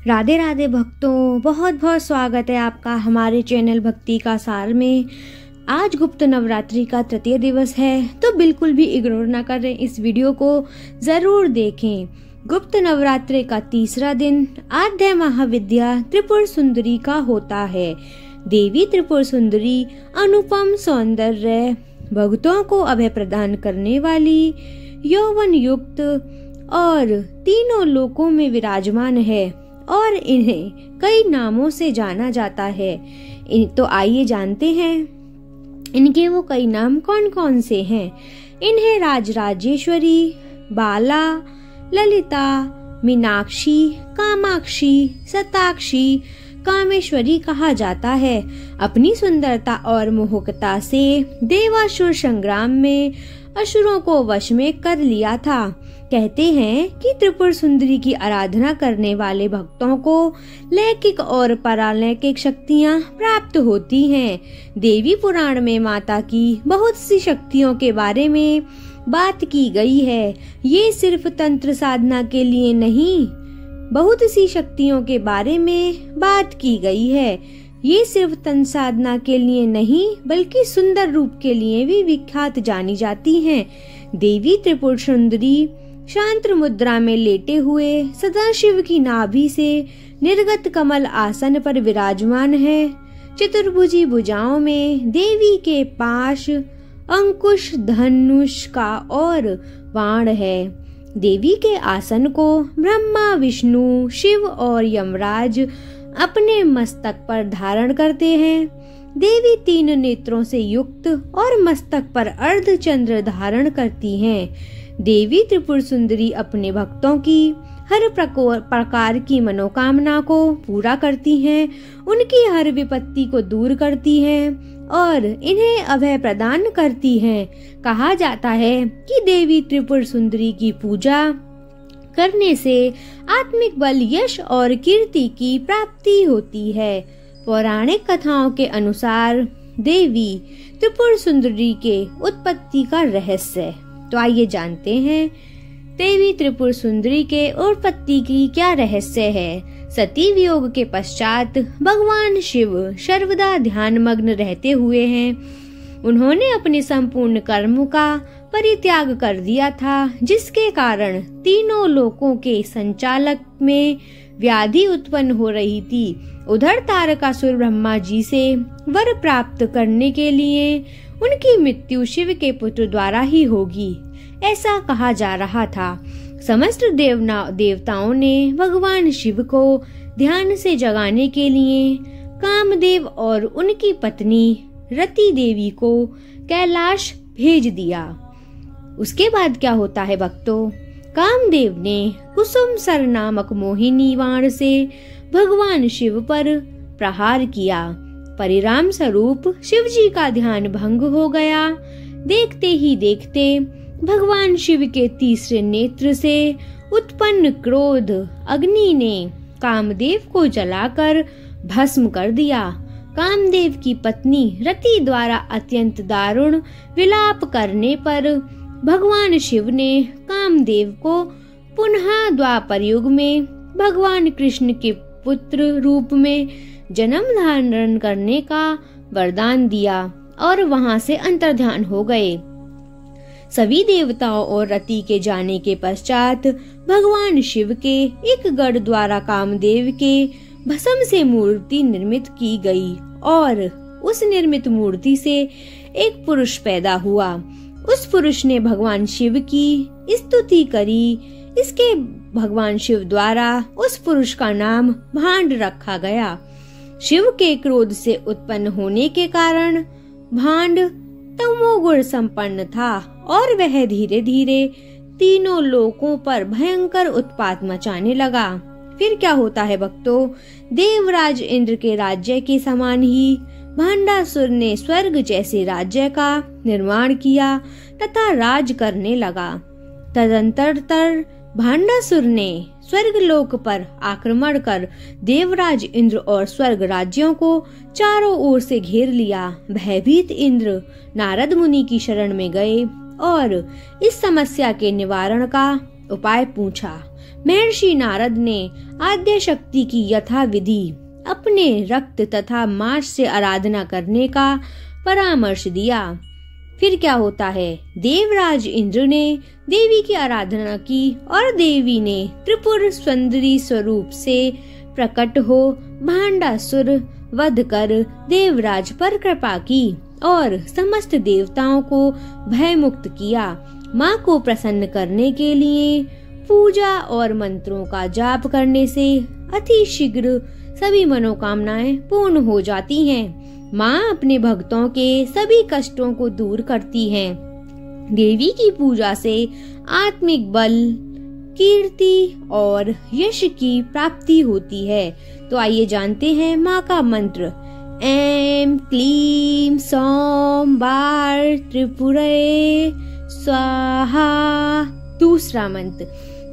राधे राधे भक्तों, बहुत बहुत स्वागत है आपका हमारे चैनल भक्ति का सार में। आज गुप्त नवरात्रि का तृतीय दिवस है, तो बिल्कुल भी इग्नोर ना करें, इस वीडियो को जरूर देखें। गुप्त नवरात्रि का तीसरा दिन आद्य महाविद्या त्रिपुर सुंदरी का होता है। देवी त्रिपुर सुंदरी अनुपम सौंदर्य, भक्तों को अभय प्रदान करने वाली, यौवन युक्त और तीनों लोकों में विराजमान है और इन्हें कई नामों से जाना जाता है। तो आइए जानते हैं इनके वो कई नाम कौन कौन से हैं। इन्हें राजराजेश्वरी, बाला, ललिता, मीनाक्षी, कामाक्षी, शताक्षी, कामेश्वरी कहा जाता है। अपनी सुंदरता और मोहकता से देवासुर संग्राम में असुरों को वश में कर लिया था। कहते हैं कि त्रिपुर सुंदरी की आराधना करने वाले भक्तों को लौकिक और परालौकिक शक्तियां प्राप्त होती हैं। देवी पुराण में माता की बहुत सी शक्तियों के बारे में बात की गई है। ये सिर्फ तंत्र साधना के लिए नहीं, बहुत सी शक्तियों के बारे में बात की गई है। ये सिर्फ तंत्र साधना के लिए नहीं, बल्कि सुंदर रूप के लिए भी विख्यात जानी जाती हैं। देवी त्रिपुर सुंदरी शांत मुद्रा में लेटे हुए सदाशिव की नाभि से निर्गत कमल आसन पर विराजमान है। चतुर्भुजी भुजाओं में देवी के पाश अंकुश, धनुष का और बाण है। देवी के आसन को ब्रह्मा, विष्णु, शिव और यमराज अपने मस्तक पर धारण करते हैं। देवी 3 नेत्रों से युक्त और मस्तक पर अर्धचंद्र धारण करती हैं। देवी त्रिपुर सुंदरी अपने भक्तों की हर प्रकार की मनोकामना को पूरा करती हैं, उनकी हर विपत्ति को दूर करती हैं और इन्हें अभय प्रदान करती हैं। कहा जाता है कि देवी त्रिपुर सुंदरी की पूजा करने से आत्मिक बल, यश और कीर्ति की प्राप्ति होती है। पौराणिक कथाओं के अनुसार देवी त्रिपुर सुंदरी के उत्पत्ति का रहस्य, तो आइए जानते हैं देवी त्रिपुर सुंदरी के उत्पत्ति की क्या रहस्य है। सती वियोग के पश्चात भगवान शिव सर्वदा ध्यान मग्न रहते हुए हैं। उन्होंने अपने संपूर्ण कर्म का परित्याग कर दिया था, जिसके कारण तीनों लोकों के संचालक में व्याधि उत्पन्न हो रही थी। उधर तारकासुर ब्रह्मा जी से वर प्राप्त करने के लिए उनकी मृत्यु शिव के पुत्र द्वारा ही होगी, ऐसा कहा जा रहा था। समस्त देवताओं ने भगवान शिव को ध्यान से जगाने के लिए कामदेव और उनकी पत्नी रति देवी को कैलाश भेज दिया। उसके बाद क्या होता है भक्तों, कामदेव ने कुसुम सर नामक मोहिनी बाण से भगवान शिव पर प्रहार किया। परिणाम स्वरूप शिव जी का ध्यान भंग हो गया। देखते ही देखते भगवान शिव के तीसरे नेत्र से उत्पन्न क्रोध अग्नि ने कामदेव को जलाकर भस्म कर दिया। कामदेव की पत्नी रति द्वारा अत्यंत दारुण विलाप करने पर भगवान शिव ने कामदेव को पुनः द्वापर युग में भगवान कृष्ण के पुत्र रूप में जन्म धारण करने का वरदान दिया और वहां से अंतर्ध्यान हो गए। सभी देवताओं और रति के जाने के पश्चात भगवान शिव के एक गढ़ द्वारा कामदेव के भस्म से मूर्ति निर्मित की गई और उस निर्मित मूर्ति से एक पुरुष पैदा हुआ। उस पुरुष ने भगवान शिव की स्तुति करी। इसके भगवान शिव द्वारा उस पुरुष का नाम भांड रखा गया। शिव के क्रोध से उत्पन्न होने के कारण भांड तमोगुण संपन्न था और वह धीरे धीरे तीनों लोकों पर भयंकर उत्पात मचाने लगा। फिर क्या होता है भक्तों, देवराज इंद्र के राज्य के समान ही भांडासुर ने स्वर्ग जैसे राज्य का निर्माण किया तथा राज करने लगा। तदंतर भांडासुर ने स्वर्गलोक पर आक्रमण कर देवराज इंद्र और स्वर्ग राज्यों को चारों ओर से घेर लिया। भयभीत इंद्र नारद मुनि की शरण में गए और इस समस्या के निवारण का उपाय पूछा। महर्षि नारद ने आद्य शक्ति की यथाविधि अपने रक्त तथा मांस से आराधना करने का परामर्श दिया। फिर क्या होता है, देवराज इंद्र ने देवी की आराधना की और देवी ने त्रिपुर सुंदरी स्वरूप से प्रकट हो भांडासुर वध कर देवराज पर कृपा की और समस्त देवताओं को भयमुक्त किया। माँ को प्रसन्न करने के लिए पूजा और मंत्रों का जाप करने से अति शीघ्र सभी मनोकामनाएं पूर्ण हो जाती हैं। माँ अपने भक्तों के सभी कष्टों को दूर करती हैं। देवी की पूजा से आत्मिक बल, कीर्ति और यश की प्राप्ति होती है। तो आइए जानते हैं माँ का मंत्र। ऐं क्लीं सौं बार त्रिपुरे स्वाहा। दूसरा मंत्र,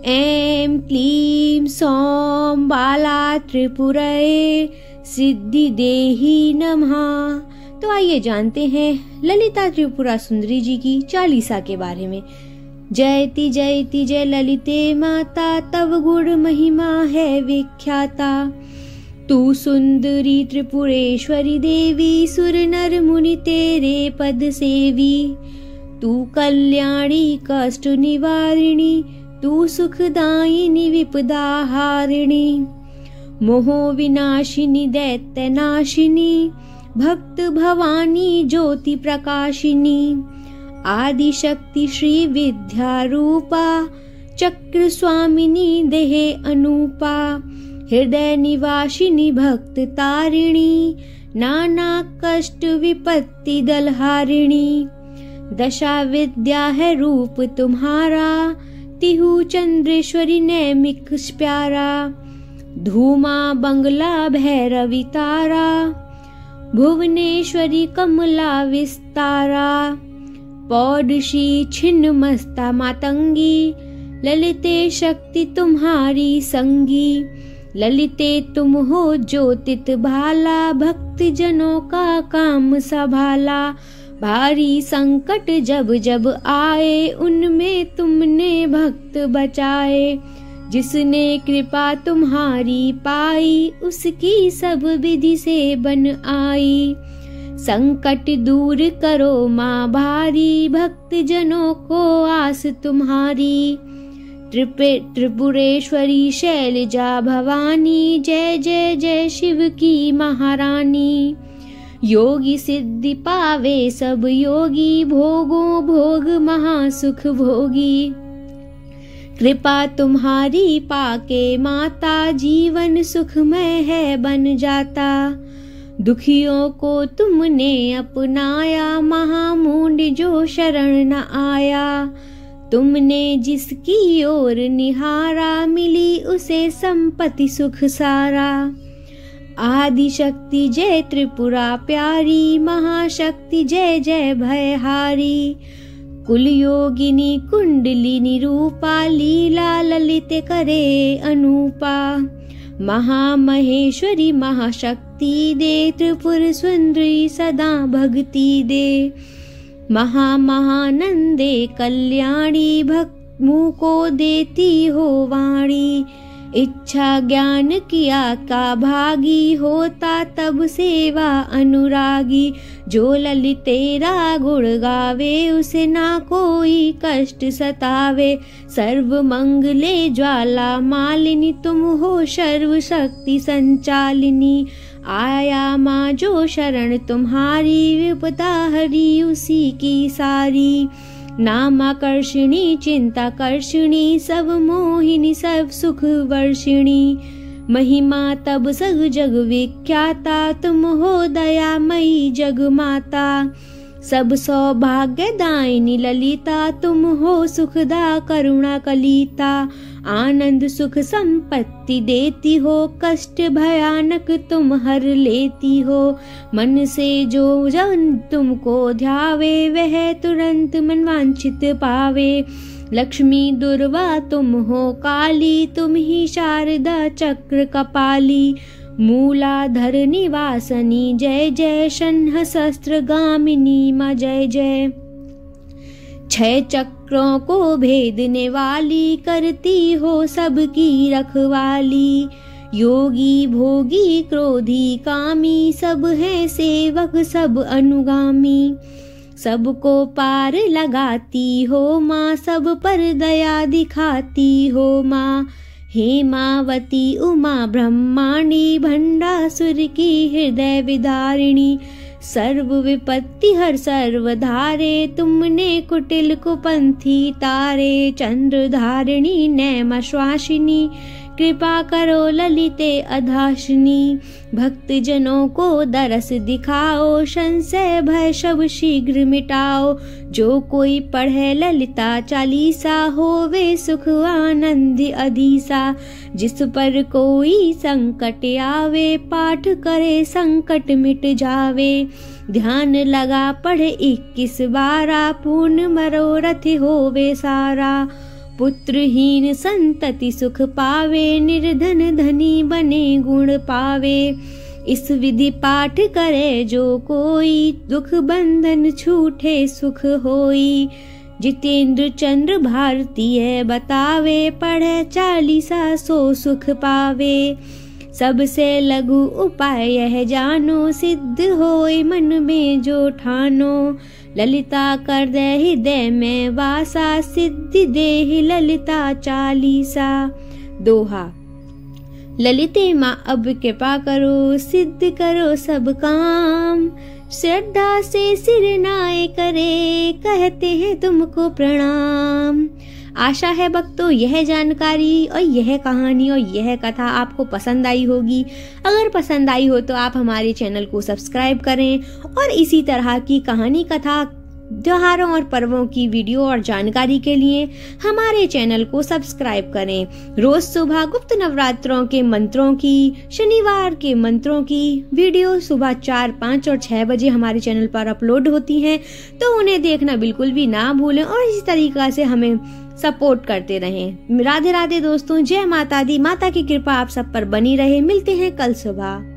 ऐं क्लीं सौं बाला त्रिपुरे सिद्धि देही नमः। तो आइए जानते हैं ललिता त्रिपुरा सुंदरी जी की चालीसा के बारे में। जयति जयति जय ललिते माता, तव गुण महिमा है विख्याता। तू सुंदरी त्रिपुरेश्वरी देवी, सुर नर मुनि तेरे पद सेवी। तू कल्याणी कष्ट निवारिणी, तू सुखदायिनी विपदा हारिणी। मोह विनाशिनी दैत्य नाशिनी, भक्त भवानी ज्योति प्रकाशिनी। आदि शक्ति श्री विद्या रूपा, चक्र स्वामिनी देहे अनूपा। हृदय निवासिनी भक्त तारिणी, नाना कष्ट विपत्ति दलहारिणी। दशा विद्या है रूप तुम्हारा, तिहु चंद्रेश्वरी नैमिक प्यारा। धूमा बंगला भैरवी तारा, भुवनेश्वरी कमला विस्तारा। पौडशी छिन्न मस्ता मातंगी, ललिते शक्ति तुम्हारी संगी। ललिते तुम हो ज्योतित भाला, भक्त जनों का काम संभाला। भारी संकट जब जब आए, उनमें तुमने भक्त बचाए। जिसने कृपा तुम्हारी पाई, उसकी सब विधि से बन आई। संकट दूर करो माँ भारी, भक्त जनों को आस तुम्हारी। त्रिपुरेश्वरी शैलजा भवानी, जय जय जय शिव की महारानी। योगी सिद्धि पावे सब योगी, भोगों भोग महासुख भोगी। कृपा तुम्हारी पाके माता, जीवन सुखमय है बन जाता। दुखियों को तुमने अपनाया, महामूंड जो शरण न आया। तुमने जिसकी ओर निहारा, मिली उसे संपत्ति सुख सारा। आदि शक्ति जय त्रिपुरा प्यारी, महाशक्ति जय जय भयहारी। कुल योगिनी कुंडलिनी रूपा, लीला ललित करे अनूपा। महामहेश्वरी महाशक्ति दे, त्रिपुर सुंदरी सदा भक्ति दे। महानंदे कल्याणी, भक्त मुँह को देती हो वाणी। इच्छा ज्ञान किया का भागी, होता तब सेवा अनुरागी। जो ललित तेरा गुण गावे, उसे ना कोई कष्ट सतावे। सर्व मंगले ज्वाला मालिनी, तुम हो सर्व शक्ति संचालिनी। आया माँ जो शरण तुम्हारी, विपदा हरी उसी की सारी। नामाकर्षिणी चिंताकर्षिणी, सब मोहिनी सब सुख वर्षिणी। महिमा तब सग जग विख्याता, तुम हो दयामयी जग माता। सब सौभाग्यदायिनी ललिता, तुम हो सुखदा करुणा कलिता। आनंद सुख संपत्ति देती हो, कष्ट भयानक तुम हर लेती हो। मन से जो जन तुमको ध्यावे, वह तुरंत मनवांछित पावे। लक्ष्मी दुर्वा तुम हो काली, तुम ही शारदा चक्र कपाली। मूलाधर निवासनी जय जय, शंह शस्त्र गामिनी माँ जय जय। छह चक्रों को भेदने वाली, करती हो सबकी रखवाली। योगी भोगी क्रोधी कामी, सब है सेवक सब अनुगामी। सबको पार लगाती हो माँ, सब पर दया दिखाती हो माँ। हेमावती उमा ब्रह्माणी, भंडासुर की हृदय विदारिणी। सर्व विपत्ति हर सर्वधारे, तुमने कुटिल कुपंथी तारे। चंद्रधारिणी नैम श्वासिनी, कृपा करो ललिते अधाशिनी। भक्त जनों को दरस दिखाओ, संशय भय सब शीघ्र मिटाओ। जो कोई पढ़े ललिता चालीसा, होवे सुख आनंद अधीसा। जिस पर कोई संकट आवे, पाठ करे संकट मिट जावे। ध्यान लगा पढ़े 21 बारा, पूर्ण मनोरथ होवे सारा। पुत्रहीन संतति सुख पावे, निर्धन धनी बने गुण पावे। इस विधि पाठ करे जो कोई, दुख बंधन छूटे सुख होई। जितेंद्र चंद्र भारतीय बतावे, पढ़े चालीसा सो सुख पावे। सबसे लघु उपाय यह जानो, सिद्ध होए मन में जो ठानो। ललिता कर दे हृदय में वासा, सिद्धि देहि ललिता चालीसा। दोहा। ललिते माँ अब कृपा करो, सिद्ध करो सब काम। श्रद्धा से सिर नाए करे, कहते हैं तुमको प्रणाम। आशा है भक्तों यह जानकारी और यह कहानी और यह कथा आपको पसंद आई होगी। अगर पसंद आई हो तो आप हमारे चैनल को सब्सक्राइब करें और इसी तरह की कहानी, कथा, त्योहारों और पर्वों की वीडियो और जानकारी के लिए हमारे चैनल को सब्सक्राइब करें। रोज सुबह गुप्त नवरात्रों के मंत्रों की, शनिवार के मंत्रों की वीडियो सुबह 4, 5 और 6 बजे हमारे चैनल पर अपलोड होती हैं, तो उन्हें देखना बिल्कुल भी ना भूलें और इसी तरीका से हमें सपोर्ट करते रहें। राधे राधे दोस्तों, जय माता दी। माता की कृपा आप सब पर बनी रहे। मिलते हैं कल सुबह।